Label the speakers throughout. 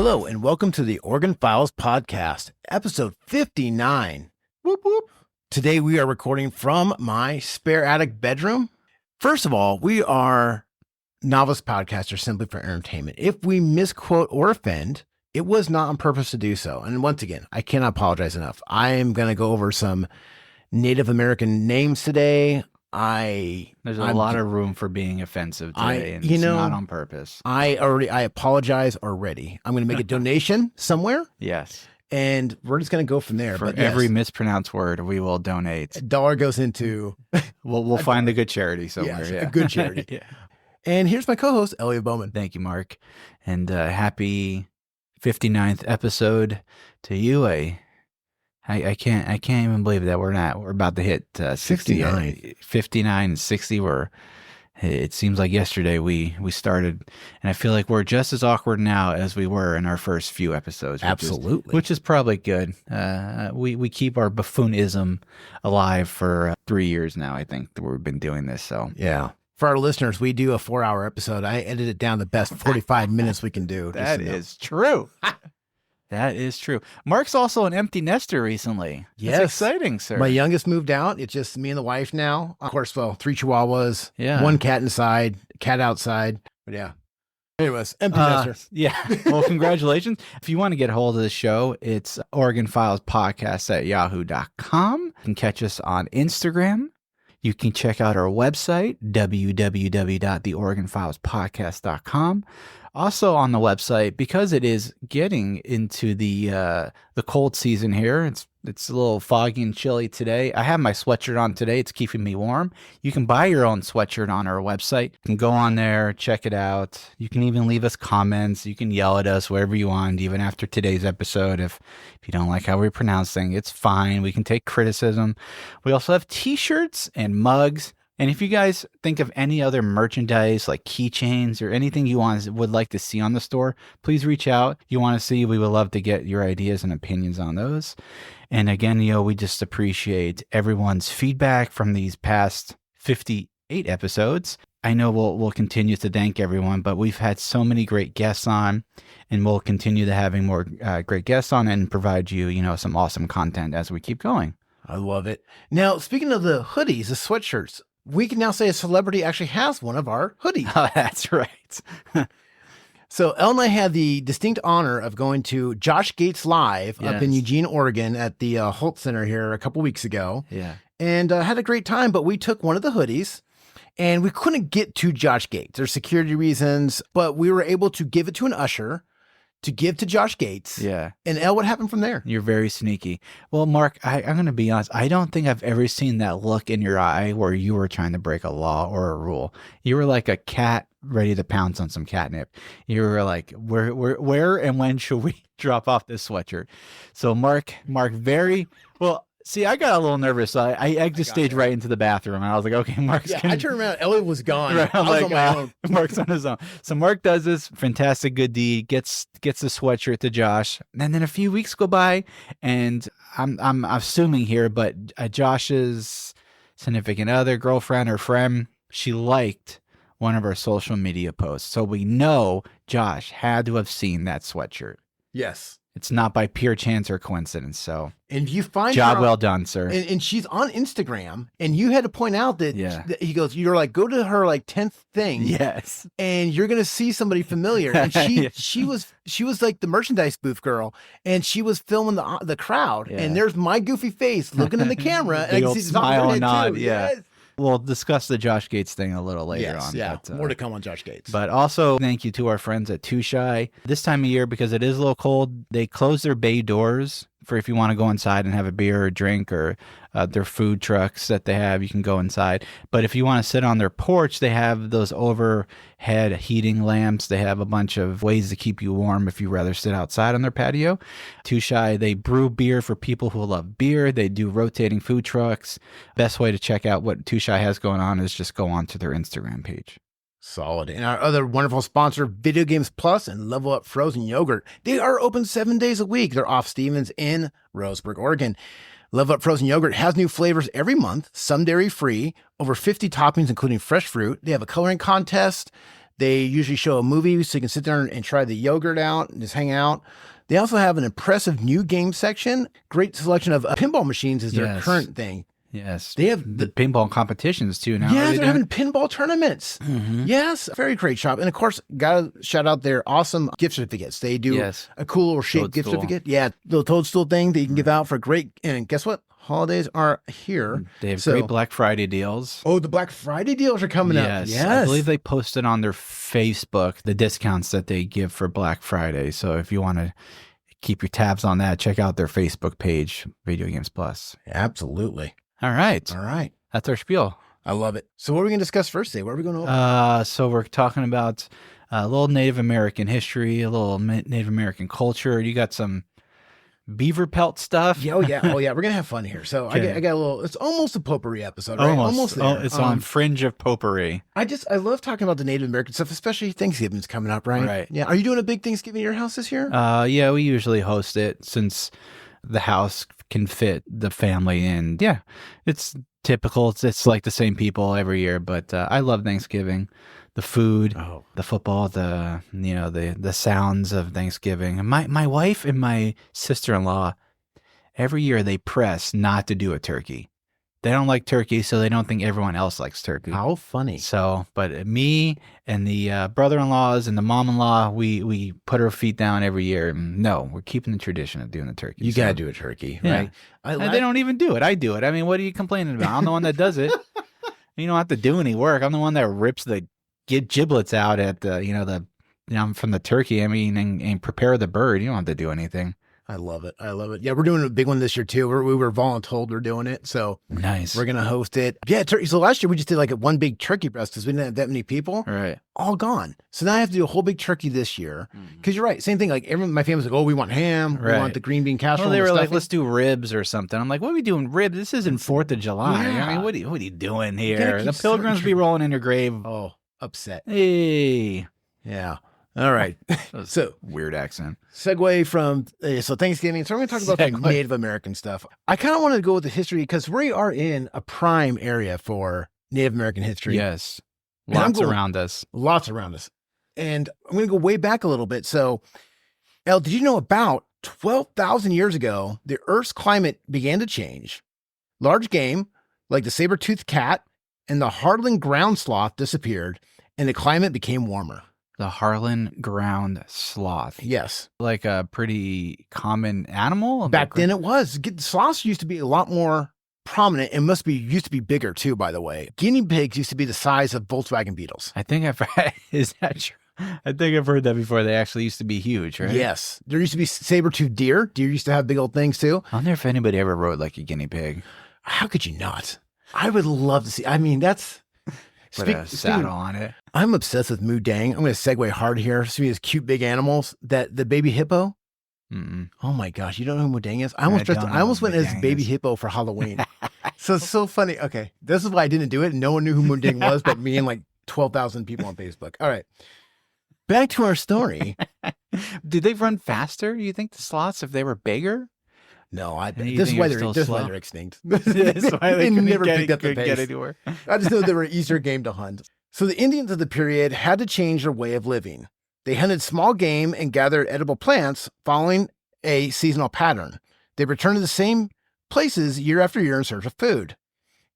Speaker 1: Hello, and welcome to the Oregon Files Podcast, episode 59. Whoop, whoop. Today we are recording from my spare attic bedroom. First of all, we are novice podcasters simply for entertainment. If we misquote or offend, it was not on purpose to do so. And once again, I cannot apologize enough. I am going to go over some Native American names today.
Speaker 2: There's a lot of room for being offensive today, and it's not on purpose.
Speaker 1: I apologize already. I'm going to make a donation somewhere.
Speaker 2: Yes.
Speaker 1: And we're just going to go from there.
Speaker 2: For every mispronounced word, we will donate.
Speaker 1: $1 goes into...
Speaker 2: We'll find a good charity somewhere.
Speaker 1: Yeah. A good charity. Yeah. And here's my co-host, Elliot Bowman.
Speaker 2: Thank you, Mark. And happy 59th episode to you. I can't even believe that we're about to hit 60, 59 and 60. It seems like yesterday we started, and I feel like we're just as awkward now as we were in our first few episodes. Which is probably good. We keep our buffoonism alive for 3 years now. I think that we've been doing this. So
Speaker 1: yeah. For our listeners, we do a 4-hour episode. I edit it down the best 45 minutes we can do.
Speaker 2: That is true. That is true. Mark's also an empty nester recently.
Speaker 1: Yes.
Speaker 2: That's exciting, sir.
Speaker 1: My youngest moved out. It's just me and the wife now. Of course, 3 chihuahuas,
Speaker 2: yeah.
Speaker 1: 1 cat inside, cat outside. But yeah. Anyways, empty nester.
Speaker 2: Yeah. Well, congratulations. If you want to get a hold of the show, it's Oregon Files Podcast at yahoo.com. You can catch us on Instagram. You can check out our website, www.theoregonfilespodcast.com. Also on the website, because it is getting into the cold season here, it's a little foggy and chilly today. I have my sweatshirt on today. It's keeping me warm. You can buy your own sweatshirt on our website. You can go on there, check it out. You can even leave us comments. You can yell at us wherever you want, even after today's episode. If you don't like how we pronounce things, it's fine. We can take criticism. We also have t-shirts and mugs. And if you guys think of any other merchandise like keychains or anything you would like to see on the store, please reach out. You want to see, we would love to get your ideas and opinions on those. And again, we just appreciate everyone's feedback from these past 58 episodes. I know we'll continue to thank everyone, but we've had so many great guests on, and we'll continue to having more great guests on and provide you, some awesome content as we keep going.
Speaker 1: I love it. Now, speaking of the hoodies, the sweatshirts, we can now say a celebrity actually has one of our hoodies.
Speaker 2: Oh, that's right.
Speaker 1: So Elle and I had the distinct honor of going to Josh Gates Live up in Eugene, Oregon at the Holt Center here a couple weeks ago.
Speaker 2: Yeah.
Speaker 1: And had a great time, but we took one of the hoodies and we couldn't get to Josh Gates. There's security reasons, but we were able to give it to an usher to give to Josh Gates.
Speaker 2: Yeah.
Speaker 1: And Elle, what happened from there?
Speaker 2: You're very sneaky. Well, Mark, I'm going to be honest. I don't think I've ever seen that look in your eye where you were trying to break a law or a rule. You were like a cat ready to pounce on some catnip. You were like, where and when should we drop off this sweatshirt? So Mark, very well. See, I got a little nervous. So I just staged right into the bathroom, and I was like, okay, Mark's
Speaker 1: I turned around. Elliot was gone.
Speaker 2: Right,
Speaker 1: I was on my own.
Speaker 2: Mark's on his own. So Mark does this fantastic good deed, gets the sweatshirt to Josh, and then a few weeks go by, and I'm assuming here, but Josh's significant other, girlfriend or friend, she liked one of our social media posts. So we know Josh had to have seen that sweatshirt.
Speaker 1: Yes.
Speaker 2: It's not by pure chance or coincidence. So,
Speaker 1: and you find
Speaker 2: job well done, sir.
Speaker 1: And she's on Instagram, and you had to point out that, that he goes, you're like, go to her 10th thing,
Speaker 2: yes,
Speaker 1: and you're gonna see somebody familiar. And she was like the merchandise booth girl, and she was filming the crowd, and there's my goofy face looking in the camera, and I can see
Speaker 2: smile and nod.
Speaker 1: Too.
Speaker 2: Yeah.
Speaker 1: Yes.
Speaker 2: We'll discuss the Josh Gates thing a little later on.
Speaker 1: Yeah,
Speaker 2: but,
Speaker 1: more to come on Josh Gates.
Speaker 2: But also, thank you to our friends at Too Shy. This time of year, because it is a little cold, they close their bay doors for if you want to go inside and have a beer or a drink, or their food trucks that they have, you can go inside. But if you want to sit on their porch, they have those overhead heating lamps. They have a bunch of ways to keep you warm if you rather sit outside on their patio. Too Shy, they brew beer for people who love beer. They do rotating food trucks. Best way to check out what Too Shy has going on is just go on to their Instagram page.
Speaker 1: Solid. And our other wonderful sponsor, Video Games Plus and Level Up Frozen Yogurt. They are open 7 days a week. They're off Stevens in Roseburg, Oregon. Level Up Frozen Yogurt has new flavors every month, some dairy free, over 50 toppings, including fresh fruit. They have a coloring contest. They usually show a movie so you can sit there and try the yogurt out and just hang out. They also have an impressive new game section. Great selection of pinball machines is their current thing.
Speaker 2: Yes.
Speaker 1: They have
Speaker 2: the pinball competitions too now.
Speaker 1: Yeah, they're having pinball tournaments.
Speaker 2: Mm-hmm.
Speaker 1: Yes, very great shop. And of course, got to shout out their awesome gift certificates. They do a cool little shaped gift certificate. Yeah, little toadstool thing that you can give out for great. And guess what? Holidays are here.
Speaker 2: They have great Black Friday deals.
Speaker 1: Oh, the Black Friday deals are coming up. Yes.
Speaker 2: I believe they posted on their Facebook the discounts that they give for Black Friday. So if you want to keep your tabs on that, check out their Facebook page, Video Games Plus.
Speaker 1: Absolutely.
Speaker 2: All right. That's our spiel.
Speaker 1: I love it. So what are we going to discuss first today? What are we going over?
Speaker 2: So we're talking about a little Native American history, a little Native American culture. You got some beaver pelt stuff.
Speaker 1: Oh yeah. We're going to have fun here. So okay. I got a little, it's almost a potpourri episode, right?
Speaker 2: Almost there. It's on fringe of potpourri.
Speaker 1: I love talking about the Native American stuff, especially Thanksgiving's coming up, right?
Speaker 2: Right.
Speaker 1: Yeah. Are you doing a big Thanksgiving at your house this year?
Speaker 2: Yeah, we usually host it since the house can fit the family. And yeah, it's typical. It's like the same people every year, but I love Thanksgiving. The food, the football, the sounds of Thanksgiving. And my wife and my sister-in-law, every year they press not to do a turkey. They don't like turkey, so they don't think everyone else likes turkey.
Speaker 1: How funny.
Speaker 2: So, but me and the brother-in-laws and the mom-in-law, we put our feet down every year. No, we're keeping the tradition of doing the turkey.
Speaker 1: You got to do a turkey, right?
Speaker 2: They don't even do it. I do it. I mean, what are you complaining about? I'm the one that does it. You don't have to do any work. I'm the one that rips the giblets out at from the turkey. I mean, and prepare the bird. You don't have to do anything.
Speaker 1: I love it. Yeah, we're doing a big one this year too. We were voluntold we're doing it, so
Speaker 2: nice.
Speaker 1: We're gonna host it. Yeah, turkey. So last year we just did like one big turkey breast because we didn't have that many people.
Speaker 2: Right.
Speaker 1: All gone. So now I have to do a whole big turkey this year because you're right. Same thing. Like everyone, my family's like, oh, we want ham.
Speaker 2: Right.
Speaker 1: We want the green bean casserole.
Speaker 2: Well, they were like, let's do ribs or something. I'm like, what are we doing ribs? This isn't 4th of July.
Speaker 1: Yeah.
Speaker 2: I mean, what are you doing here? The pilgrims be rolling in your grave.
Speaker 1: Oh, upset.
Speaker 2: Hey.
Speaker 1: Yeah. All right. So
Speaker 2: weird accent.
Speaker 1: Segue from so Thanksgiving. So we're going to talk about the Native American stuff. I kind of want to go with the history because we are in a prime area for Native American history.
Speaker 2: Yes. Lots around us.
Speaker 1: And I'm going to go way back a little bit. So, El, did you know about 12,000 years ago, the Earth's climate began to change? Large game like the saber-toothed cat and the Harlan ground sloth disappeared, and the climate became warmer.
Speaker 2: The Harlan ground sloth.
Speaker 1: Yes.
Speaker 2: Like a pretty common animal?
Speaker 1: Back then it was. Sloths used to be a lot more prominent and used to be bigger too, by the way. Guinea pigs used to be the size of Volkswagen Beetles.
Speaker 2: I think is that true? I think I've heard that before. They actually used to be huge, right?
Speaker 1: Yes. There used to be saber-toothed deer. Deer used to have big old things too.
Speaker 2: I wonder if anybody ever rode like a guinea pig.
Speaker 1: How could you not? I would love to see. I mean, that's...
Speaker 2: Put a saddle on it.
Speaker 1: I'm obsessed with Moo Dang. I'm going to segue hard here. See these cute big animals. The baby hippo.
Speaker 2: Mm-mm.
Speaker 1: Oh my gosh, you don't know who Moo Dang is? I almost went as baby hippo for Halloween. So it's so funny. Okay, this is why I didn't do it. No one knew who Moo Dang was, but me and like 12,000 people on Facebook. All right, back to our story.
Speaker 2: Did they run faster? You think the sloths, if they were bigger?
Speaker 1: No, this is why they're extinct.
Speaker 2: That's why they
Speaker 1: never picked up the
Speaker 2: get anywhere.
Speaker 1: I just know they were an easier game to hunt. So the Indians of the period had to change their way of living. They hunted small game and gathered edible plants following a seasonal pattern. They returned to the same places year after year in search of food.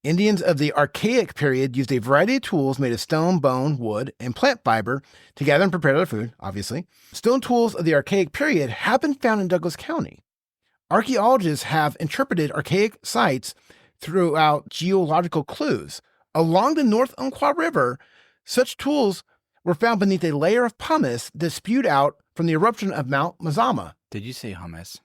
Speaker 1: Indians of the Archaic period used a variety of tools made of stone, bone, wood, and plant fiber to gather and prepare their food, obviously. Stone tools of the Archaic period have been found in Douglas County. Archaeologists have interpreted archaic sites throughout geological clues. Along the North Umpqua River, such tools were found beneath a layer of pumice that spewed out from the eruption of Mount Mazama.
Speaker 2: Did you say hummus?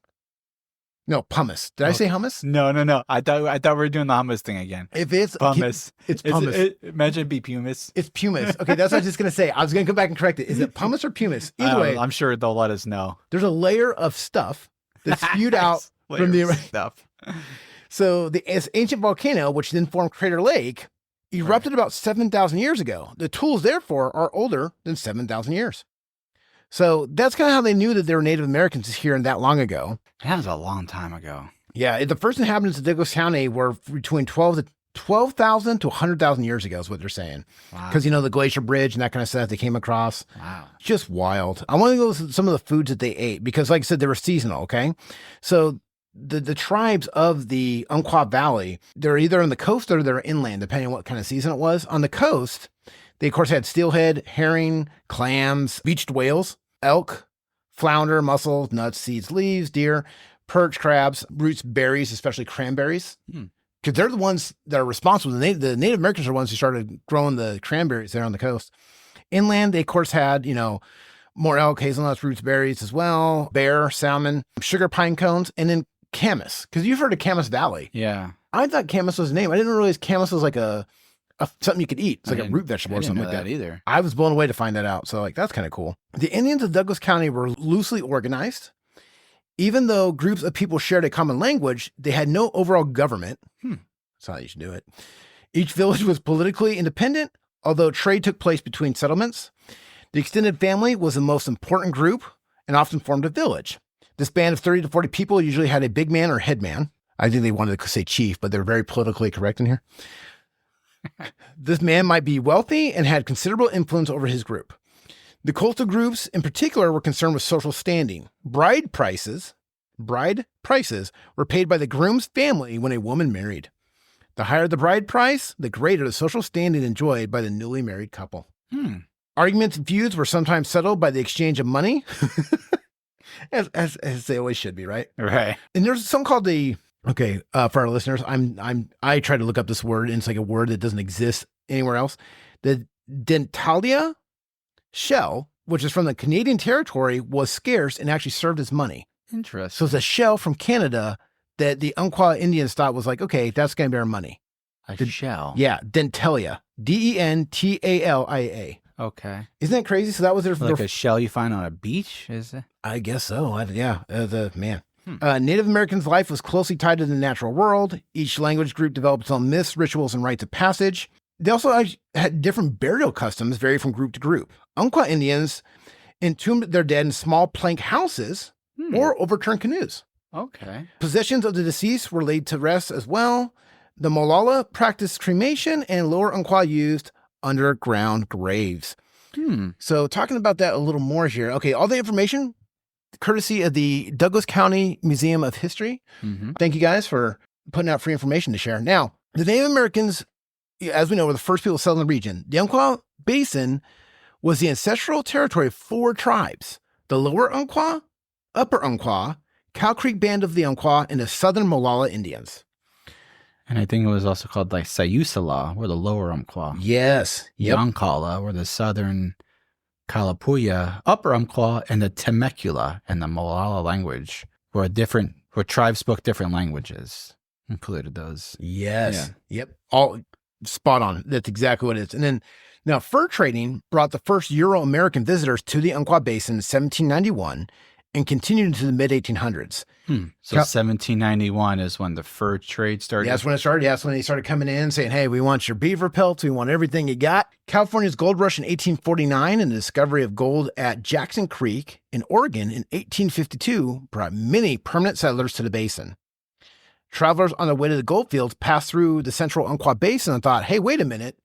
Speaker 1: No, pumice. Did I say hummus?
Speaker 2: No. I thought we were doing the hummus thing again.
Speaker 1: If it's
Speaker 2: pumice,
Speaker 1: it's pumice.
Speaker 2: Imagine it be pumice.
Speaker 1: It's pumice. Okay, that's what I was just going to say. I was going to come back and correct it. Is it pumice or pumice? Either way.
Speaker 2: I'm sure they'll let us know.
Speaker 1: There's a layer of stuff that spewed out from the
Speaker 2: stuff.
Speaker 1: So this ancient volcano, which then formed Crater Lake, erupted about 7,000 years ago. The tools, therefore, are older than 7,000 years. So that's kind of how they knew that there were Native Americans here and that long ago.
Speaker 2: That was a long time ago.
Speaker 1: Yeah, the first inhabitants of Douglas County were between 12 12,000 to 100,000 years ago is what they're saying.
Speaker 2: Wow.
Speaker 1: Because, the Glacier Bridge and that kind of stuff they came across.
Speaker 2: Wow.
Speaker 1: Just wild. I want to go with some of the foods that they ate because, like I said, they were seasonal, okay? So the tribes of the Umpqua Valley, they're either on the coast or they're inland, depending on what kind of season it was. On the coast, they, of course, had steelhead, herring, clams, beached whales, elk, flounder, mussels, nuts, seeds, leaves, deer, perch, crabs, roots, berries, especially cranberries. Because they're the ones that are responsible. The Native Americans are the ones who started growing the cranberries there on the coast. Inland, they, of course, had, more elk, hazelnuts, roots, berries as well, bear, salmon, sugar pine cones, and then camas. Because you've heard of Camas Valley.
Speaker 2: Yeah.
Speaker 1: I thought camas was a name. I didn't realize camas was like a something you could eat. It's like a root vegetable or something like that.
Speaker 2: Either.
Speaker 1: I was blown away to find that out. So, that's kind of cool. The Indians of Douglas County were loosely organized. Even though groups of people shared a common language, they had no overall government. That's how you should do it. Each village was politically independent, although trade took place between settlements. The extended family was the most important group and often formed a village. This band of 30 to 40 people usually had a big man or head man. I think they wanted to say chief, but they're very politically correct in here. This man might be wealthy and had considerable influence over his group. The coastal groups in particular were concerned with social standing. Bride prices were paid by the groom's family when a woman married. The higher the bride price, the greater the social standing enjoyed by the newly married couple. Arguments and feuds were sometimes settled by the exchange of money, as they always should be, right?
Speaker 2: Right.
Speaker 1: And there's something called for our listeners, I try to look up this word, and it's like a word that doesn't exist anywhere else. The dentalia shell, which is from the Canadian territory, was scarce and actually served as money.
Speaker 2: Interesting.
Speaker 1: So it's a shell from Canada that the Umpqua Indians thought was like, okay, that's going to be our money.
Speaker 2: A shell.
Speaker 1: Yeah, dentalia. Dentalia.
Speaker 2: Okay.
Speaker 1: Isn't that crazy? So that was their
Speaker 2: Like a shell you find on a beach, is it?
Speaker 1: I guess so. Man. Native Americans' life was closely tied to the natural world. Each language group developed its own myths, rituals, and rites of passage. They also had different burial customs, vary from group to group. Umpqua Indians entombed their dead in small plank houses or overturned canoes.
Speaker 2: Okay. Possessions
Speaker 1: of the deceased were laid to rest as well. The Molala practiced cremation, and Lower Umpqua used underground graves. So talking about that a little more here. Okay, all the information courtesy of the Douglas County Museum of History. Thank you guys for putting out free information to share. Now, the Native Americans, as we know, were the first people to settle in the region. The Umpqua Basin was the ancestral territory of 4 tribes: the Lower Umpqua, Upper Umpqua, Cow Creek Band of the Umpqua, and the Southern Molala Indians.
Speaker 2: And I think it was also called like Sayusala, or the Lower Umpqua.
Speaker 1: Yes.
Speaker 2: Yankala, or the Southern Kalapuya, Upper Umpqua, and the Temecula and the Molala language where tribes spoke different languages. Included those.
Speaker 1: Yes. Yeah. Yep. All spot on. That's exactly what it is. And then now fur trading brought the first Euro-American visitors to the Umpqua Basin in 1791 and continued into the mid-1800s.
Speaker 2: So 1791 is when the fur trade started?
Speaker 1: Yeah, that's when it started. Yeah, that's when they started coming in saying, hey, we want your beaver pelts. We want everything you got. California's gold rush in 1849 and the discovery of gold at Jackson Creek in Oregon in 1852 brought many permanent settlers to the basin. Travelers on their way to the gold fields passed through the central Umpqua Basin and thought, hey, wait a minute.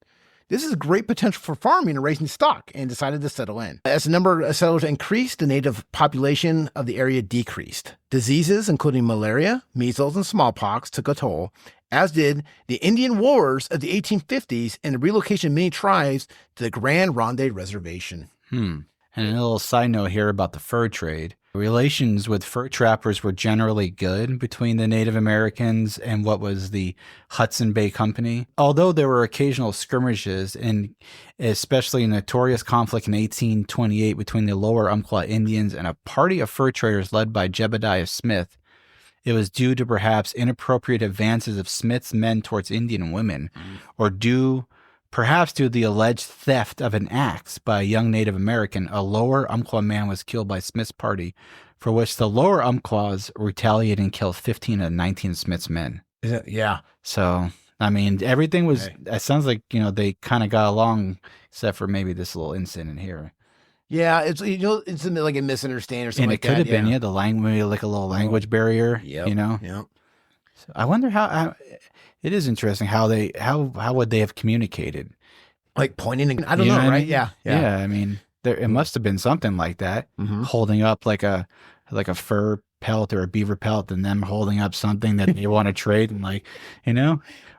Speaker 1: This is great potential for farming and raising stock, and decided to settle in. As the number of settlers increased, the native population of the area decreased. Diseases, including malaria, measles, and smallpox, took a toll, as did the Indian Wars of the 1850s and the relocation of many tribes to the Grand Ronde Reservation.
Speaker 2: And a little side note here about the fur trade. Relations with fur trappers were generally good between the Native Americans and what was the Hudson Bay Company. Although there were occasional skirmishes, and especially a notorious conflict in 1828 between the Lower Umpqua Indians and a party of fur traders led by Jebediah Smith, it was due to perhaps inappropriate advances of Smith's men towards Indian women, or perhaps due to the alleged theft of an axe by a young Native American. A Lower Umpqua man was killed by Smith's party, for which the Lower Umpquas retaliated and killed 15 of 19 of Smith's men.
Speaker 1: Yeah.
Speaker 2: So, I mean, everything was, it sounds like, they kind of got along, except for maybe this little incident here.
Speaker 1: Yeah, it's like a misunderstanding or something
Speaker 2: and
Speaker 1: like that.
Speaker 2: And it could have been, the language, maybe like a little language barrier,
Speaker 1: Yep.
Speaker 2: So I wonder how it is interesting how how would they have communicated?
Speaker 1: Like pointing, I don't
Speaker 2: You
Speaker 1: know,
Speaker 2: what I
Speaker 1: right?
Speaker 2: mean?
Speaker 1: Yeah.
Speaker 2: Yeah. I mean, it must have been something like that,
Speaker 1: Mm-hmm.
Speaker 2: holding up like a fur pelt or a beaver pelt, and them holding up something that they want to trade, and like,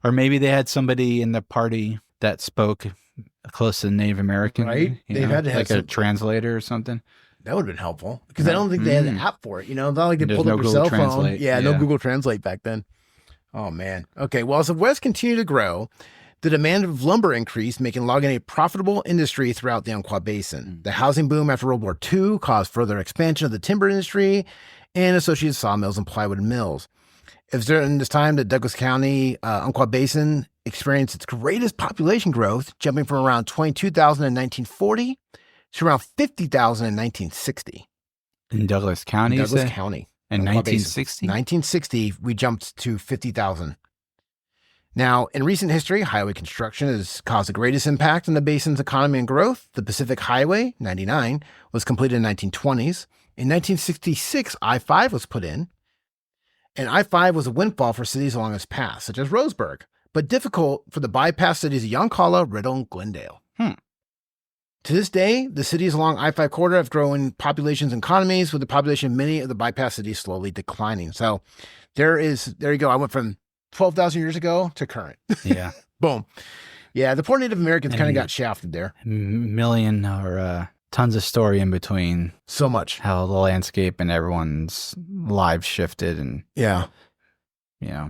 Speaker 2: or maybe they had somebody in the party that spoke close to the Native American,
Speaker 1: Right. They've had to have
Speaker 2: like a translator or something.
Speaker 1: that would have been helpful because I don't think they had an app for it. It's not like they
Speaker 2: There's
Speaker 1: pulled
Speaker 2: no
Speaker 1: up your
Speaker 2: Google
Speaker 1: cell phone.
Speaker 2: Translate.
Speaker 1: Yeah, no
Speaker 2: Yeah.
Speaker 1: Google Translate back then. Oh man. Okay. Well, as the West continued to grow, the demand of lumber increased, making logging a profitable industry throughout the Umpqua Basin. The housing boom after World War II caused further expansion of the timber industry and associated sawmills and plywood mills. It was during this time that Douglas County, Umpqua Basin experienced its greatest population growth, jumping from around 22,000 in 1940 to around 50,000 in 1960.
Speaker 2: In Douglas County,
Speaker 1: Douglas County.
Speaker 2: in
Speaker 1: Umpqua Basin.
Speaker 2: 1960.
Speaker 1: 1960, we jumped to 50,000. Now, in recent history, highway construction has caused the greatest impact on the basin's economy and growth. The Pacific Highway, 99, was completed in the 1920s. In 1966, I-5 was put in. And I-5 was a windfall for cities along its path, such as Roseburg, but difficult for the bypass cities of Yoncalla, Riddle, and Glendale. To this day, the cities along I-5 corridor have grown populations and economies, with the population of many of the bypass cities slowly declining. So there you go. I went from 12,000 years ago to current.
Speaker 2: Yeah.
Speaker 1: Boom. Yeah, the poor Native Americans kind of got shafted there.
Speaker 2: Million or tons of story in between
Speaker 1: So much.
Speaker 2: how the landscape and everyone's lives shifted, and
Speaker 1: Yeah.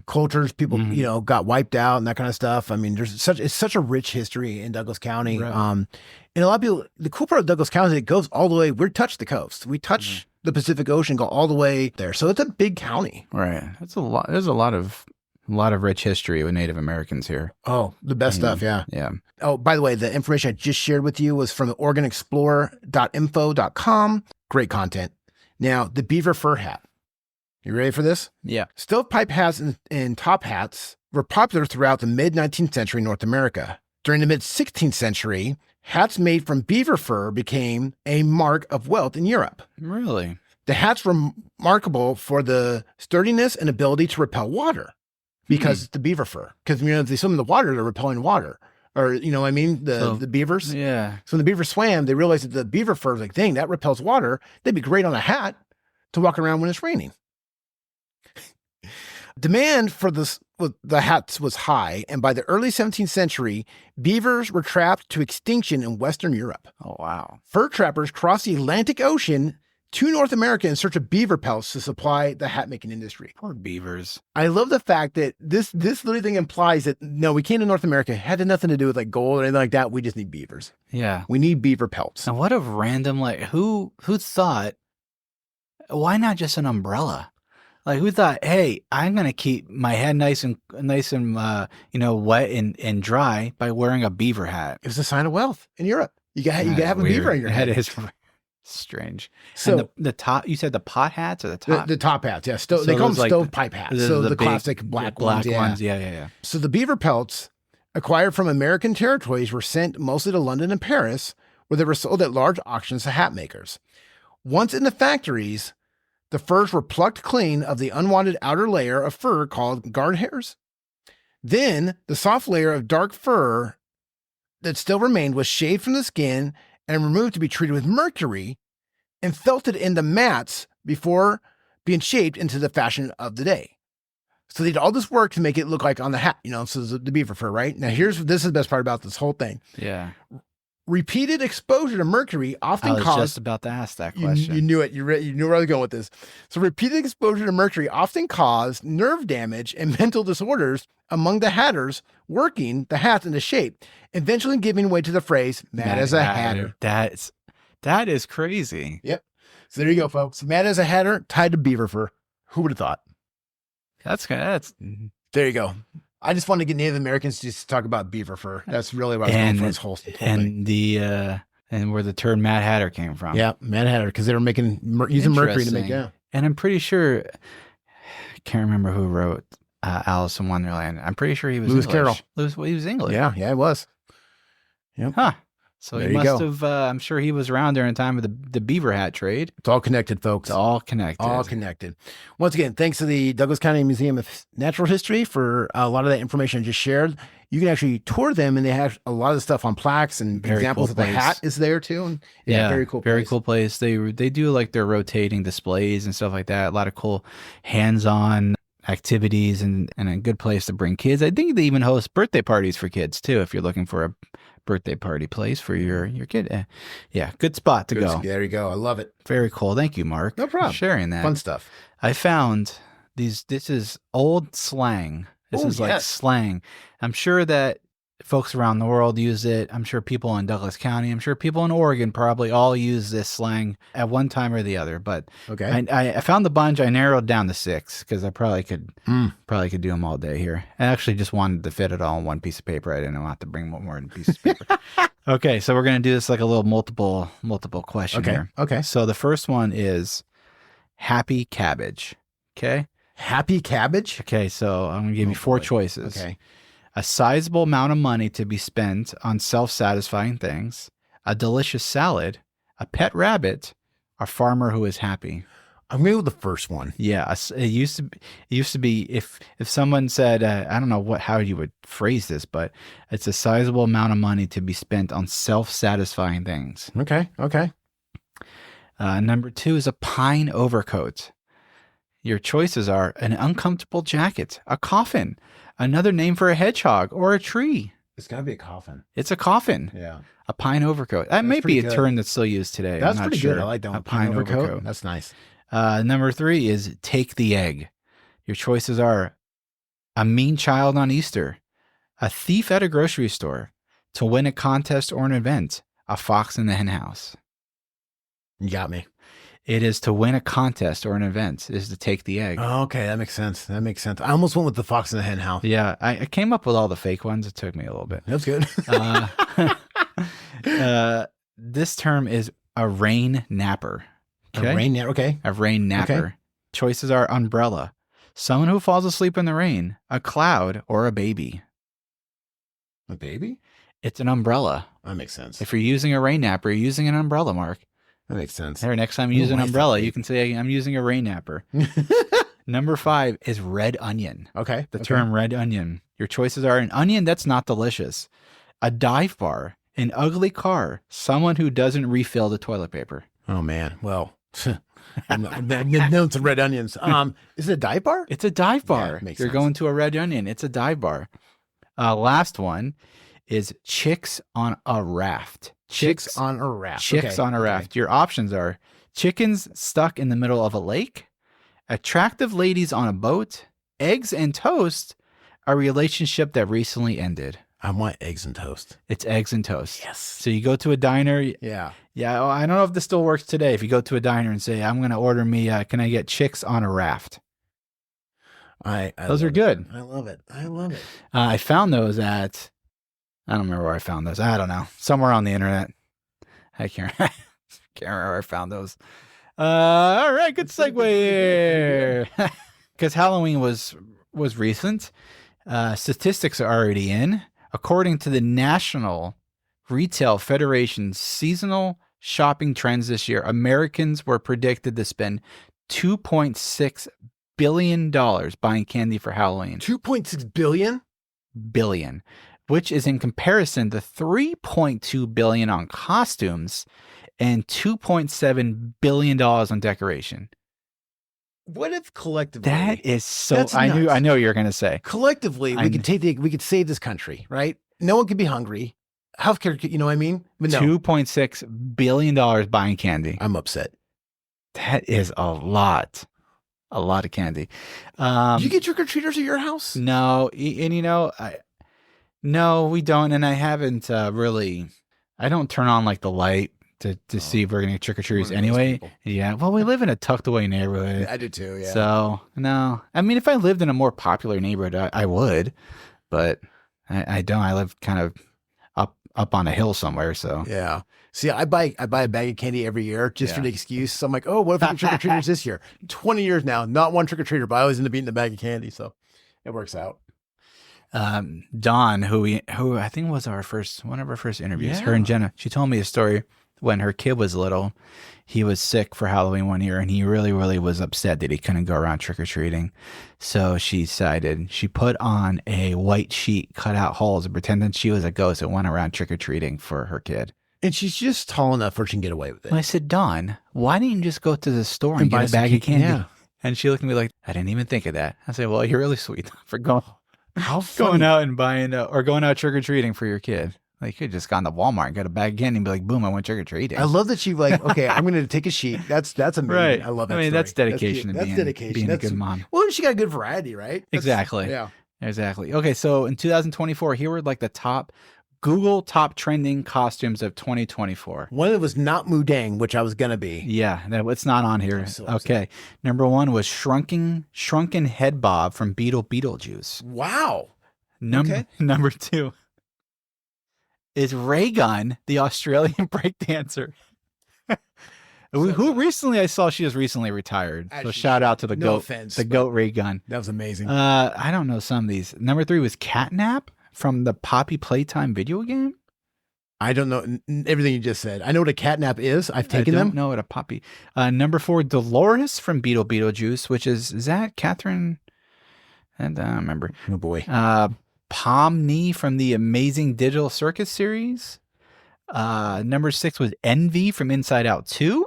Speaker 1: Cultures, people, got wiped out and that kind of stuff. I mean, it's such a rich history in Douglas County.
Speaker 2: Right.
Speaker 1: And a lot of people, the cool part of Douglas County is it goes all the way, we touch the coast. We touch the Pacific Ocean, go all the way there. So it's a big county.
Speaker 2: right. That's a lot. There's a lot of rich history with Native Americans here.
Speaker 1: Oh, the best stuff. Yeah.
Speaker 2: Yeah.
Speaker 1: Oh, by the way, the information I just shared with you was from OregonExplorer.info.com. Great content. Now, the beaver fur hat. You ready for this?
Speaker 2: Yeah.
Speaker 1: Stovepipe hats and top hats were popular throughout the mid-19th century in North America. During the mid-16th century, hats made from beaver fur became a mark of wealth in Europe.
Speaker 2: Really?
Speaker 1: The hats were remarkable for the sturdiness and ability to repel water because it's the beaver fur. Because, if they swim in the water, they're repelling water. Or, the beavers.
Speaker 2: Yeah.
Speaker 1: So when the beaver swam, they realized that the beaver fur was like, dang, that repels water. They'd be great on a hat to walk around when it's raining. Demand for the hats was high, and by the early 17th century, beavers were trapped to extinction in Western Europe.
Speaker 2: Oh, wow.
Speaker 1: Fur trappers crossed the Atlantic Ocean to North America in search of beaver pelts to supply the hat-making industry.
Speaker 2: Poor beavers.
Speaker 1: I love the fact that this literally thing implies that, no, we came to North America. It had nothing to do with like gold or anything like that. We just need beavers.
Speaker 2: Yeah.
Speaker 1: We need beaver pelts.
Speaker 2: And what a random, who thought, why not just an umbrella? Like, who thought, hey, I'm going to keep my head nice and wet and dry by wearing a beaver hat.
Speaker 1: It was a sign of wealth in Europe. You got to have a beaver on your head.
Speaker 2: That is strange.
Speaker 1: So
Speaker 2: and the top, you said the pot hats or the top?
Speaker 1: The top hats, yeah.
Speaker 2: So
Speaker 1: they call them
Speaker 2: those,
Speaker 1: stovepipe hats. So the
Speaker 2: big,
Speaker 1: classic black ones.
Speaker 2: Yeah.
Speaker 1: So the beaver pelts acquired from American territories were sent mostly to London and Paris, where they were sold at large auctions to hat makers. Once in the factories, the furs were plucked clean of the unwanted outer layer of fur called guard hairs. Then the soft layer of dark fur that still remained was shaved from the skin and removed to be treated with mercury and felted into mats before being shaped into the fashion of the day. So they did all this work to make it look like on the hat, so the beaver fur, right? Now this is the best part about this whole thing.
Speaker 2: Yeah.
Speaker 1: Repeated exposure to mercury often caused...
Speaker 2: I was just about to ask that question.
Speaker 1: You knew it. You knew where I was going with this. So repeated exposure to mercury often caused nerve damage and mental disorders among the hatters working the hats into shape, eventually giving way to the phrase, mad as a hatter.
Speaker 2: That is crazy.
Speaker 1: Yep. So there you go, folks. Mad as a hatter, tied to beaver fur. Who would have thought? There you go. I just wanted to get Native Americans to just talk about beaver fur. That's really what I was going for this whole thing.
Speaker 2: And where the term Mad Hatter came from.
Speaker 1: Yeah, Mad Hatter, because they were using mercury to make, yeah.
Speaker 2: And I'm pretty sure, I can't remember who wrote Alice in Wonderland. I'm pretty sure he was
Speaker 1: Lewis
Speaker 2: English.
Speaker 1: Carroll.
Speaker 2: He was English.
Speaker 1: Yeah, it was. Yep.
Speaker 2: Huh. So
Speaker 1: There
Speaker 2: he
Speaker 1: you
Speaker 2: must
Speaker 1: go.
Speaker 2: have, I'm sure he was around during the time of the beaver hat trade.
Speaker 1: It's all connected, folks.
Speaker 2: It's all connected.
Speaker 1: All connected. Once again, thanks to the Douglas County Museum of Natural History for a lot of that information I just shared. You can actually tour them, and they have a lot of stuff on plaques and
Speaker 2: Very
Speaker 1: examples
Speaker 2: cool
Speaker 1: of the
Speaker 2: place.
Speaker 1: hat is there too. And very cool.
Speaker 2: Very
Speaker 1: place.
Speaker 2: cool place. They do like their rotating displays and stuff like that. A lot of cool hands-on activities and a good place to bring kids. I think they even host birthday parties for kids too. If you're looking for a birthday party place for your kid, yeah, good spot to go.
Speaker 1: There you go. I love it.
Speaker 2: Very cool. Thank you, Mark.
Speaker 1: No problem.
Speaker 2: For sharing that.
Speaker 1: Fun stuff.
Speaker 2: I found these. This is old slang. This is like slang. I'm sure that folks around the world use it. I'm sure people in Douglas County, I'm sure people in Oregon probably all use this slang at one time or the other. But
Speaker 1: Okay.
Speaker 2: I found the bunch. I narrowed down to 6 because I probably could do them all day here. I actually just wanted to fit it all on one piece of paper. I didn't want to bring more than pieces of paper. Okay, so we're gonna do this like a little multiple question here.
Speaker 1: Okay.
Speaker 2: So the first one is happy cabbage. Okay.
Speaker 1: Happy cabbage.
Speaker 2: Okay, so I'm gonna give you 4 choices.
Speaker 1: Okay.
Speaker 2: A sizable amount of money to be spent on self-satisfying things, a delicious salad, a pet rabbit, a farmer who is happy.
Speaker 1: I'm going to go with the first one.
Speaker 2: Yeah, it used to be if someone said I don't know how you would phrase this, but it's a sizable amount of money to be spent on self-satisfying things.
Speaker 1: Okay.
Speaker 2: Number 2 is a pine overcoat. Your choices are an uncomfortable jacket, a coffin, another name for a hedgehog, or a tree.
Speaker 1: It's got to be a coffin.
Speaker 2: It's a coffin.
Speaker 1: Yeah.
Speaker 2: A pine overcoat. That may be a term that's still used today.
Speaker 1: That's
Speaker 2: I'm not
Speaker 1: pretty
Speaker 2: sure.
Speaker 1: good. I like that one.
Speaker 2: A pine overcoat.
Speaker 1: That's nice.
Speaker 2: Number 3 is take the egg. Your choices are a mean child on Easter, a thief at a grocery store, to win a contest or an event, a fox in the henhouse.
Speaker 1: You got me.
Speaker 2: It is to win a contest or an event, is to take the egg.
Speaker 1: Oh, okay, that makes sense. I almost went with the fox in the hen house.
Speaker 2: Yeah, I came up with all the fake ones. It took me a little bit.
Speaker 1: That's good.
Speaker 2: This term is a rain napper.
Speaker 1: Okay.
Speaker 2: A rain napper.
Speaker 1: Okay.
Speaker 2: Choices are umbrella, someone who falls asleep in the rain, a cloud, or a baby.
Speaker 1: A baby?
Speaker 2: It's an umbrella.
Speaker 1: That makes sense.
Speaker 2: If you're using a rain napper, you're using an umbrella, Mark.
Speaker 1: That makes sense.
Speaker 2: There, next time you use an umbrella, you can say, I'm using a rain napper. Number 5 is red onion.
Speaker 1: Okay.
Speaker 2: The term red onion. Your choices are an onion that's not delicious, a dive bar, an ugly car, someone who doesn't refill the toilet paper.
Speaker 1: Oh, man. Well, known to red onions. Is it a dive bar?
Speaker 2: It's a dive bar.
Speaker 1: Makes
Speaker 2: You're
Speaker 1: sense.
Speaker 2: going to a red onion. It's a dive bar. Last one is chicks on a raft.
Speaker 1: Chicks on a raft.
Speaker 2: Chicks on a raft. Your options are chickens stuck in the middle of a lake, attractive ladies on a boat, eggs and toast, a relationship that recently ended.
Speaker 1: I want eggs and toast.
Speaker 2: It's eggs and toast.
Speaker 1: Yes.
Speaker 2: So you go to a diner.
Speaker 1: Yeah.
Speaker 2: Yeah. I don't know if this still works today. If you go to a diner and say, I'm going to order me, can I get chicks on a raft? Those are good.
Speaker 1: I love it.
Speaker 2: I found those at, I don't remember where I found those. I don't know. Somewhere on the internet. I can't remember where I found those. All right. Good segue here. Because Halloween was recent. Statistics are already in. According to the National Retail Federation's seasonal shopping trends this year, Americans were predicted to spend $2.6 billion buying candy for Halloween.
Speaker 1: 2.6 billion?
Speaker 2: Billion, which is in comparison to $3.2 billion on costumes and $2.7 billion on decoration.
Speaker 1: What if collectively?
Speaker 2: That is so.
Speaker 1: That's
Speaker 2: I
Speaker 1: nuts.
Speaker 2: know what you're going to say.
Speaker 1: Collectively, we could save this country, right? No one could be hungry. Healthcare, you know what I mean? But no.
Speaker 2: $2.6 billion buying candy.
Speaker 1: I'm upset.
Speaker 2: That is a lot of candy.
Speaker 1: Did you get trick-or-treaters at your house?
Speaker 2: No, and no, we don't. And I haven't really, I don't turn on like the light to see if we're going to get trick-or-treaters anyway. Yeah. Well, we live in a tucked away neighborhood.
Speaker 1: I do too. Yeah.
Speaker 2: So no, I mean, if I lived in a more popular neighborhood, I would, but I don't. I live kind of up on a hill somewhere. So
Speaker 1: yeah. See, I buy a bag of candy every year just for the excuse. So I'm like, oh, what if I get trick-or-treaters this year? 20 years now, not one trick-or-treater, but I always end up eating a bag of candy. So it works out.
Speaker 2: Dawn, who I think was one of our first interviews, her and
Speaker 1: Yeah.
Speaker 2: Jenna, she told me a story when her kid was little. He was sick for Halloween one year, and he really, really was upset that he couldn't go around trick-or-treating. So she decided, she put on a white sheet, cut out holes, and pretended she was a ghost and went around trick-or-treating for her kid.
Speaker 1: And she's just tall enough where she can get away with it.
Speaker 2: And I said, Dawn, why didn't you just go to the store and
Speaker 1: buy
Speaker 2: get a
Speaker 1: some
Speaker 2: bag of candy?
Speaker 1: Yeah.
Speaker 2: And she looked at me like, I didn't even think of that. I said, well, you're really sweet for going
Speaker 1: How funny.
Speaker 2: going out and buying or going out trick-or-treating for your kid. Like, you could just gone to Walmart and got a bag of candy and be like, boom, I went trick-or-treating.
Speaker 1: I love that she like, okay, I'm going to take a sheet. That's amazing.
Speaker 2: Right.
Speaker 1: I love that.
Speaker 2: I mean,
Speaker 1: story.
Speaker 2: that's dedication
Speaker 1: That's
Speaker 2: to
Speaker 1: dedication.
Speaker 2: being a
Speaker 1: That's-
Speaker 2: good mom.
Speaker 1: Well, she got a good variety, right?
Speaker 2: Exactly.
Speaker 1: Yeah.
Speaker 2: Exactly. Okay, so in 2024, here were like the Google top trending costumes of 2024.
Speaker 1: One of them was not Mudang, which I was going to be.
Speaker 2: Yeah, it's not on here.
Speaker 1: I'm so upset.
Speaker 2: Okay, number one was shrunken head bob from Beetlejuice.
Speaker 1: Wow. Okay.
Speaker 2: Number two is Raygun, the Australian breakdancer. Who recently I saw she was recently retired.
Speaker 1: As
Speaker 2: So
Speaker 1: she
Speaker 2: shout out to the
Speaker 1: No
Speaker 2: goat,
Speaker 1: offense,
Speaker 2: the
Speaker 1: but-
Speaker 2: goat Raygun.
Speaker 1: That was amazing.
Speaker 2: I don't know some of these. Number three was Catnap from the Poppy Playtime video game.
Speaker 1: I don't know everything you just said. I know what a catnap is. I've taken
Speaker 2: I don't
Speaker 1: them.
Speaker 2: know what a Poppy. Number four, Dolores from Beetlejuice, which is that Catherine? And I don't remember.
Speaker 1: Oh boy.
Speaker 2: Pomni from the Amazing Digital Circus series. Number six was Envy from Inside Out 2.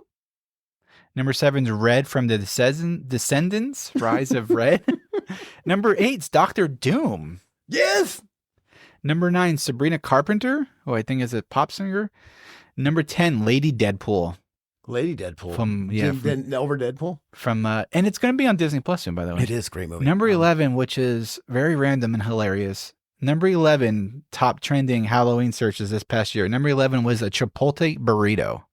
Speaker 2: Number seven is Red from the Descendants, Rise of Red. Number eight's Doctor Doom.
Speaker 1: Yes.
Speaker 2: Number nine, Sabrina Carpenter, who I think is a pop singer. Number 10, Lady Deadpool.
Speaker 1: Lady Deadpool. Over Deadpool.
Speaker 2: And it's going to be on Disney Plus soon, by the way.
Speaker 1: It is a great movie.
Speaker 2: Number 11, which is very random and hilarious. Number 11, top trending Halloween searches this past year. Number 11 was a Chipotle burrito.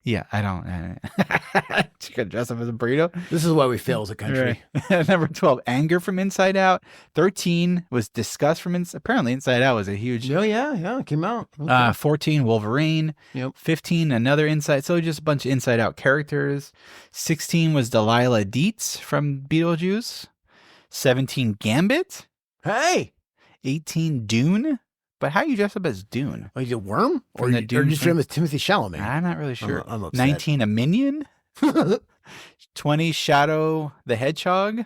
Speaker 2: Yeah, I don't. She could dress up as a burrito.
Speaker 1: This is why we fail as a country.
Speaker 2: Right. Number 12, Anger from Inside Out. 13 was Disgust from apparently Inside Out was a huge.
Speaker 1: Oh yeah, it came out. Okay.
Speaker 2: 14, Wolverine.
Speaker 1: Yep.
Speaker 2: 15, another Inside. So just a bunch of Inside Out characters. 16 was Delilah Dietz from Beetlejuice. 17, Gambit.
Speaker 1: Hey,
Speaker 2: 18, Dune. But how you dress up as Dune?
Speaker 1: are you a worm or
Speaker 2: From the
Speaker 1: you
Speaker 2: Dune
Speaker 1: just dream as Timothy Chalamet?
Speaker 2: I'm not really sure.
Speaker 1: I'm upset.
Speaker 2: 19, a Minion. 20, Shadow the Hedgehog.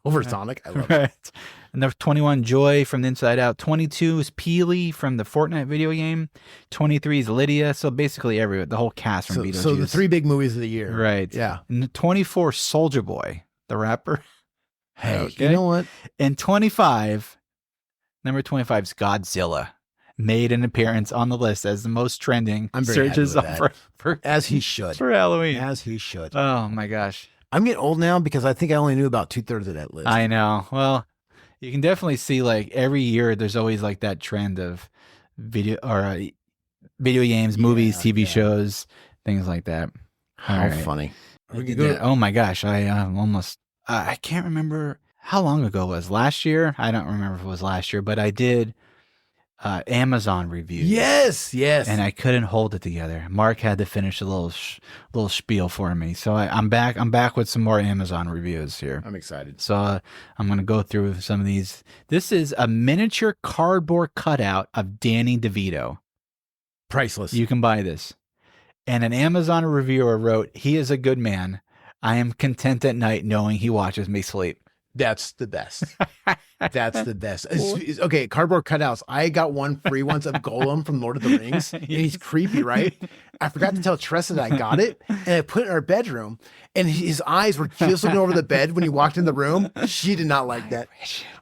Speaker 1: Over Sonic. I love it.
Speaker 2: Right. And there's 21, Joy from the Inside Out. 22 is Peely from the Fortnite video game. 23 is Lydia. So basically the whole cast from Beetlejuice.
Speaker 1: So the three big movies of the year.
Speaker 2: Right.
Speaker 1: Yeah.
Speaker 2: And 24, Soldier Boy, the rapper.
Speaker 1: Hey,
Speaker 2: Okay.
Speaker 1: you know what?
Speaker 2: And 25, number 25 is Godzilla. Made an appearance on the list as the most trending
Speaker 1: I'm very happy
Speaker 2: searches
Speaker 1: with that.
Speaker 2: for
Speaker 1: As he should.
Speaker 2: for Halloween.
Speaker 1: As he should.
Speaker 2: Oh my gosh.
Speaker 1: I'm getting old now because I think I only knew about 2/3 of that list.
Speaker 2: I know. Well, you can definitely see like every year there's always like that trend of video games, movies, TV
Speaker 1: yeah.
Speaker 2: shows, things like that.
Speaker 1: How
Speaker 2: All right.
Speaker 1: funny.
Speaker 2: I did that. Oh my gosh, I almost I can't remember how long ago it was. Last year? I don't remember if it was last year, but I did Amazon reviews.
Speaker 1: Yes.
Speaker 2: And I couldn't hold it together. Mark had to finish a little spiel for me. So I'm back with some more Amazon reviews here.
Speaker 1: I'm excited.
Speaker 2: So I'm going to go through some of these. This is a miniature cardboard cutout of Danny DeVito.
Speaker 1: Priceless.
Speaker 2: You can buy this. And an Amazon reviewer wrote, "He is a good man. I am content at night knowing he watches me sleep."
Speaker 1: That's the best. That's the best. Okay, cardboard cutouts. I got one free once of Golem from Lord of the Rings. And he's creepy, right? I forgot to tell Tressa that I got it, and I put it in our bedroom, and his eyes were just looking over the bed when he walked in the room. She did not like that.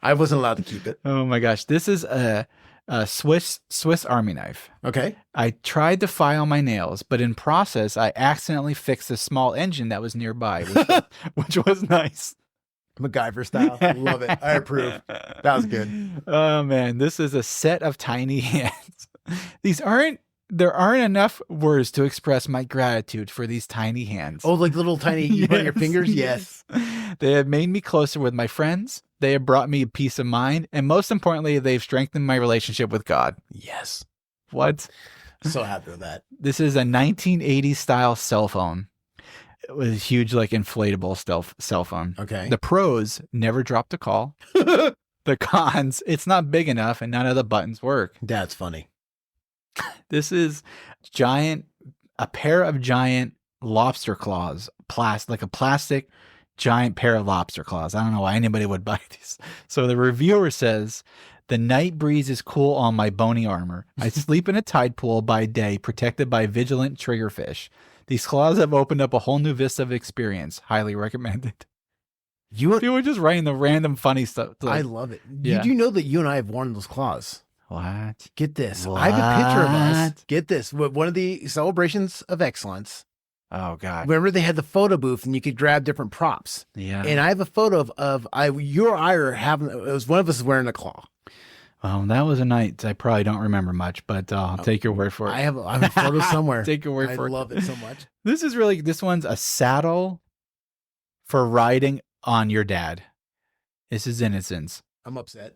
Speaker 1: I wasn't allowed to keep it.
Speaker 2: Oh my gosh. This is a Swiss Army knife.
Speaker 1: Okay.
Speaker 2: I tried to file my nails, but in process, I accidentally fixed a small engine that was nearby, which was nice.
Speaker 1: MacGyver style. Love it. I approve. That was good.
Speaker 2: Oh man, this is a set of tiny hands. There aren't enough words to express my gratitude for these tiny hands.
Speaker 1: Oh, like little tiny, you put on your
Speaker 2: Yes,
Speaker 1: fingers? Yes.
Speaker 2: They have made me closer with my friends. They have brought me peace of mind. And most importantly, they've strengthened my relationship with God.
Speaker 1: Yes.
Speaker 2: What?
Speaker 1: So happy with that.
Speaker 2: This is a 1980s style cell phone. It was a huge, like inflatable cell phone.
Speaker 1: Okay.
Speaker 2: The pros never dropped a call. The cons, it's not big enough and none of the buttons work.
Speaker 1: That's funny.
Speaker 2: This is a pair of giant lobster claws, like a plastic giant pair of lobster claws. I don't know why anybody would buy these. So the reviewer says, the night breeze is cool on my bony armor. I sleep in a tide pool by day, protected by vigilant triggerfish. These claws have opened up a whole new vista of experience. Highly recommended. People are just writing the random funny stuff.
Speaker 1: I love it.
Speaker 2: Yeah.
Speaker 1: You do know that you and I have worn those claws?
Speaker 2: What?
Speaker 1: Get this.
Speaker 2: What?
Speaker 1: I have a picture of us. Get this. One of the celebrations of excellence.
Speaker 2: Oh, God.
Speaker 1: Remember they had the photo booth and you could grab different props.
Speaker 2: Yeah.
Speaker 1: And I have a photo of you or I are having, it was one of us wearing a claw.
Speaker 2: Well, that was a night I probably don't remember much, but I'll take your word for it.
Speaker 1: I have a photo somewhere.
Speaker 2: Take your word for it.
Speaker 1: I love it so much.
Speaker 2: This one's a saddle for riding on your dad. This is innocence.
Speaker 1: I'm upset.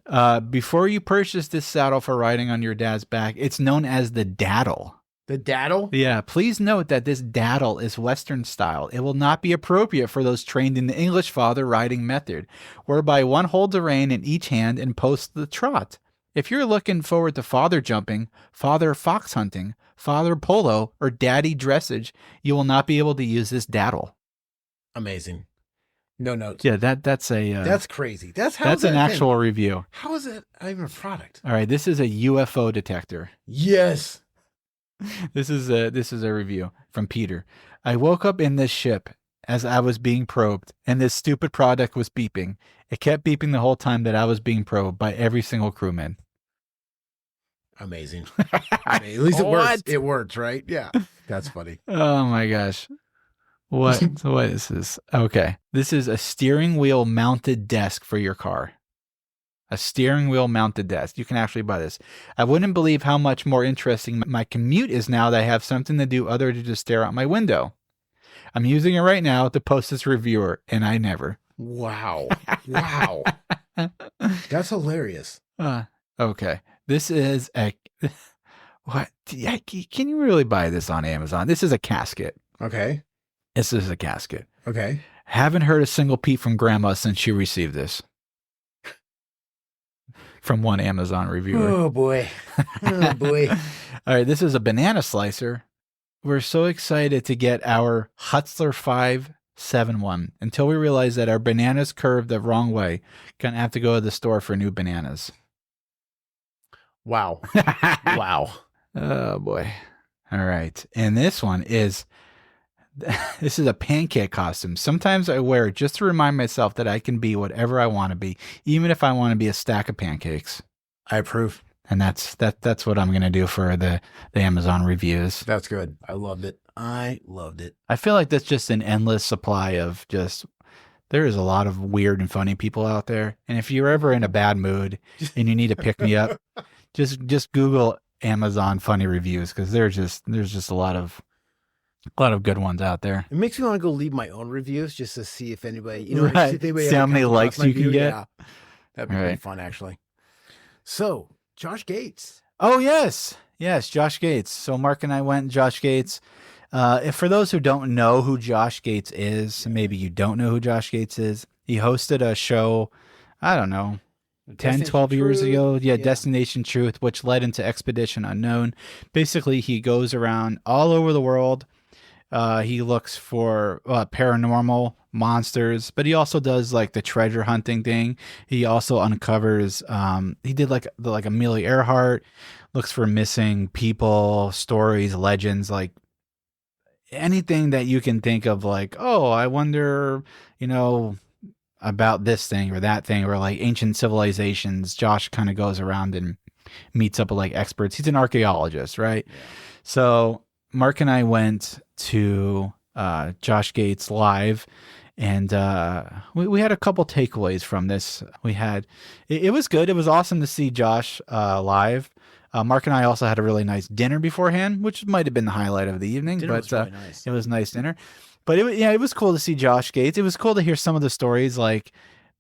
Speaker 2: Before you purchase this saddle for riding on your dad's back, it's known as the daddle.
Speaker 1: The daddle?
Speaker 2: Yeah, please note that this daddle is Western style. It will not be appropriate for those trained in the English father riding method, whereby one holds a rein in each hand and posts the trot. If you're looking forward to father jumping, father fox hunting, father polo, or daddy dressage, you will not be able to use this daddle.
Speaker 1: Amazing. No notes.
Speaker 2: Yeah, that's
Speaker 1: crazy. That's
Speaker 2: an actual review.
Speaker 1: How is that even a product?
Speaker 2: All right, this is a UFO detector.
Speaker 1: Yes.
Speaker 2: This is a review from Peter. I woke up in this ship as I was being probed, and this stupid product was beeping. It kept beeping the whole time that I was being probed by every single crewman.
Speaker 1: Amazing. At least it works. It works, right? Yeah. That's funny.
Speaker 2: Oh my gosh. What is this? Okay. This is a steering wheel mounted desk for your car. A steering wheel mounted desk. You can actually buy this. I wouldn't believe how much more interesting my commute is now that I have something to do other than just stare out my window. I'm using it right now to post this reviewer, and I never.
Speaker 1: Wow. Wow. That's hilarious.
Speaker 2: Okay. This is a... What? Can you really buy this on Amazon? This is a casket.
Speaker 1: Okay.
Speaker 2: This is a casket.
Speaker 1: Okay.
Speaker 2: Haven't heard a single peep from Grandma since she received this. From one Amazon reviewer.
Speaker 1: Oh, boy. Oh, boy.
Speaker 2: All right, this is a banana slicer. We're so excited to get our Hutzler 571 until we realize that our bananas curved the wrong way. Gonna have to go to the store for new bananas.
Speaker 1: Wow. Wow.
Speaker 2: Oh, boy. All right. And this one is... This is a pancake costume. Sometimes I wear it just to remind myself that I can be whatever I want to be, even if I want to be a stack of pancakes.
Speaker 1: I approve.
Speaker 2: And that's what I'm going to do for the Amazon reviews.
Speaker 1: That's good. I loved it. I loved it.
Speaker 2: I feel like that's just an endless supply of there is a lot of weird and funny people out there. And if you're ever in a bad mood and you need to pick me up, just Google Amazon funny reviews, because there's just a lot of good ones out there.
Speaker 1: It makes me want to go leave my own reviews just to see if anybody,
Speaker 2: right. See how many likes you can get.
Speaker 1: Yeah. That'd be really fun, actually. So, Josh Gates.
Speaker 2: Oh, yes, Josh Gates. So Mark and I went and Josh Gates. For those who don't know who Josh Gates is, maybe you don't know who Josh Gates is, he hosted a show, I don't know, 10, 12 years ago. Yeah, Destination Truth, which led into Expedition Unknown. Basically, he goes around all over the world. He looks for paranormal monsters, but he also does like the treasure hunting thing. He also uncovers, he did like Amelia Earhart, looks for missing people, stories, legends, like anything that you can think of, like, oh, I wonder, about this thing or that thing, or like ancient civilizations. Josh kind of goes around and meets up with like experts. He's an archaeologist, right? Yeah. So Mark and I went to Josh Gates live, and we had a couple takeaways from this. It was good. It was awesome to see Josh live. Mark and I also had a really nice dinner beforehand, which might have been the highlight of the evening. Dinner was really nice. It was a nice dinner. But it was cool to see Josh Gates. It was cool to hear some of the stories, like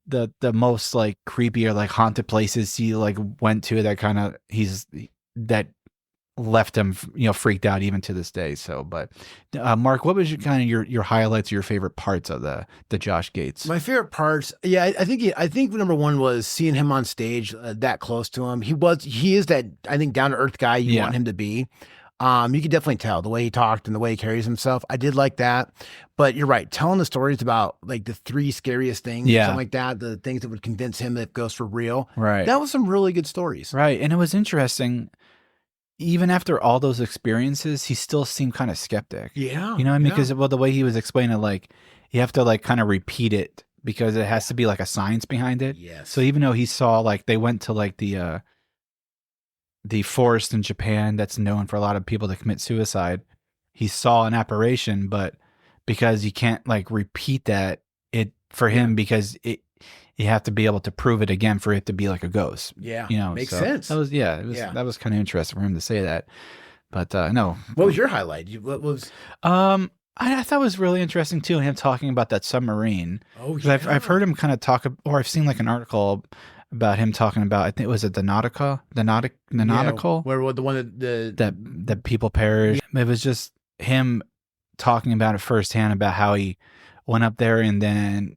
Speaker 2: the most like creepy or like haunted places he like went to that left him, freaked out even to this day. So, but Mark, what was your highlights, your favorite parts of the Josh Gates?
Speaker 1: My favorite parts, yeah, I think number one was seeing him on stage that close to him. He is that, I think, down to earth guy you want him to be. You could definitely tell the way he talked and the way he carries himself. I did like that, but you're right. Telling the stories about like the 3 scariest things, something like that, the things that would convince him that ghosts were real.
Speaker 2: Right.
Speaker 1: That was some really good stories.
Speaker 2: Right. And it was interesting. Even after all those experiences, he still seemed kind of skeptic.
Speaker 1: Yeah.
Speaker 2: You know what I mean? Because the way he was explaining it, like you have to like kind of repeat it because it has to be like a science behind it.
Speaker 1: Yes.
Speaker 2: So even though he saw like they went to like the forest in Japan that's known for a lot of people that commit suicide, he saw an apparition, but because you can't like repeat that for him because you have to be able to prove it again for it to be like a ghost.
Speaker 1: Yeah. Makes sense.
Speaker 2: That was that was kind of interesting for him to say that. But no.
Speaker 1: What was your highlight? What was
Speaker 2: I thought it was really interesting too, him talking about that submarine.
Speaker 1: Oh yeah.
Speaker 2: I've heard him kind of talk, or I've seen like an article about him talking about, I think it was the nautical
Speaker 1: where the one
Speaker 2: that people perish. It was just him talking about it firsthand about how he went up there and then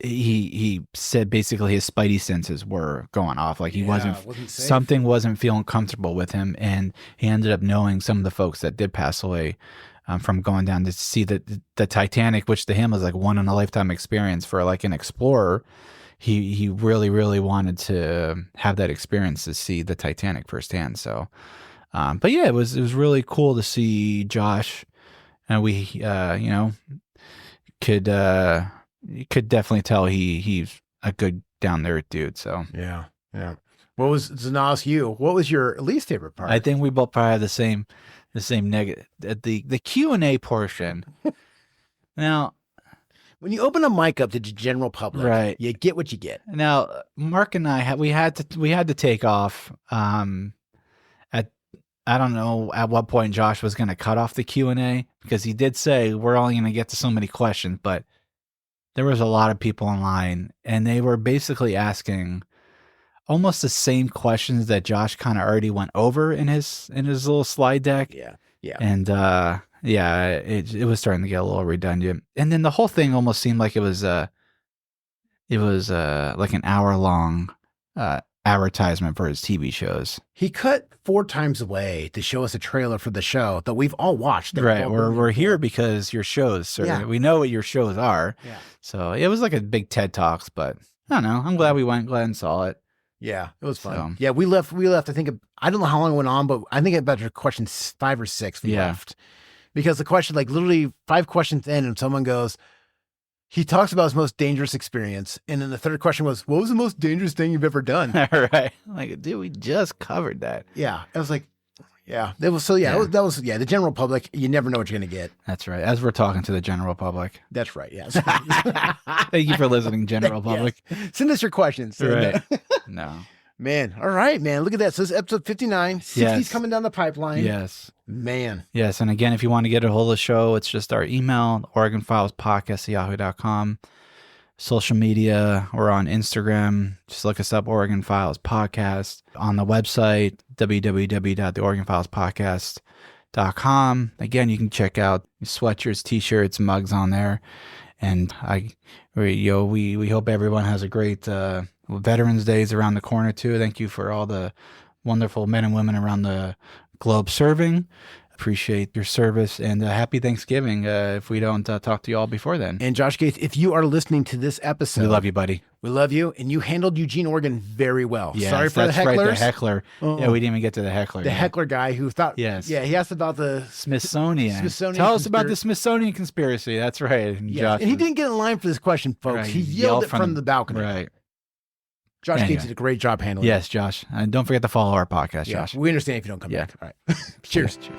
Speaker 2: he said basically his spidey senses were going off, like he wasn't something wasn't feeling comfortable with him, and he ended up knowing some of the folks that did pass away from going down to see the Titanic, which to him was like one in a lifetime experience for like an explorer. He really, really wanted to have that experience to see the Titanic firsthand. So, but yeah, it was really cool to see Josh, and we, you could definitely tell he's a good down there dude. So
Speaker 1: yeah. What was what was your least favorite part?
Speaker 2: I think we both probably have the same negative. The Q&A portion. Now,
Speaker 1: when you open a mic up to the general public,
Speaker 2: right,
Speaker 1: you get what you get.
Speaker 2: Now, Mark and I we had to take off. I don't know at what point Josh was going to cut off the Q&A, because he did say we're only going to get to so many questions, but there was a lot of people online, and they were basically asking almost the same questions that Josh kind of already went over in his little slide deck.
Speaker 1: Yeah.
Speaker 2: And it was starting to get a little redundant. And then the whole thing almost seemed like it was like an hour-long advertisement for his TV shows.
Speaker 1: He cut 4 times away to show us a trailer for the show that we've all watched.
Speaker 2: Right. We're here because your shows, sir. Yeah. We know what your shows are.
Speaker 1: Yeah.
Speaker 2: So it was like a big TED Talks, but I don't know. I'm glad we went, glad and saw it.
Speaker 1: Yeah, it was fun. So, yeah, we left. I think I don't know how long it went on, but I think about question 5 or 6 we left, because the question, like literally 5 questions in, and someone goes, he talks about his most dangerous experience, and then the 3rd question was, what was the most dangerous thing you've ever done?
Speaker 2: Right, like dude, we just covered that.
Speaker 1: Yeah, I was like, yeah, that was so. Yeah, that was the general public. You never know what you're gonna get.
Speaker 2: That's right. As we're talking to the general public.
Speaker 1: That's right. Yes.
Speaker 2: Thank you for listening, general public.
Speaker 1: Yes. Send us your questions.
Speaker 2: Right. No.
Speaker 1: Man. All right, man. Look at that. So this is episode 59. 60's coming down the pipeline.
Speaker 2: Yes.
Speaker 1: Man.
Speaker 2: Yes. And again, if you want to get a hold of the show, it's just our email, OregonFilesPodcast@yahoo.com. Social media, we're on Instagram. Just look us up, Oregon Files Podcast. On the website, www.theoregonfilespodcast.com. Again, you can check out sweatshirts, t-shirts, mugs on there. And we hope everyone has a great Veterans Days around the corner too. Thank you for all the wonderful men and women around the globe serving. Appreciate your service, and happy Thanksgiving if we don't talk to you all before then.
Speaker 1: And Josh Gates, if you are listening to this episode,
Speaker 2: we love you, buddy.
Speaker 1: We love you, and you handled Eugene, Oregon very well.
Speaker 2: Yes,
Speaker 1: sorry for the hecklers.
Speaker 2: Right, the heckler. Oh. Yeah, we didn't even get to the heckler.
Speaker 1: The heckler guy who thought,
Speaker 2: yes.
Speaker 1: Yeah, he asked about the
Speaker 2: Smithsonian. Tell us about the Smithsonian conspiracy. That's right. And,
Speaker 1: yes. And he didn't get in line for this question, folks.
Speaker 2: Right.
Speaker 1: He yelled it from the balcony.
Speaker 2: Right.
Speaker 1: Josh Gates did a great job handling it.
Speaker 2: Yes, Josh. And don't forget to follow our podcast, Josh.
Speaker 1: We understand if you don't come back. All right. Cheers.
Speaker 2: Cheers.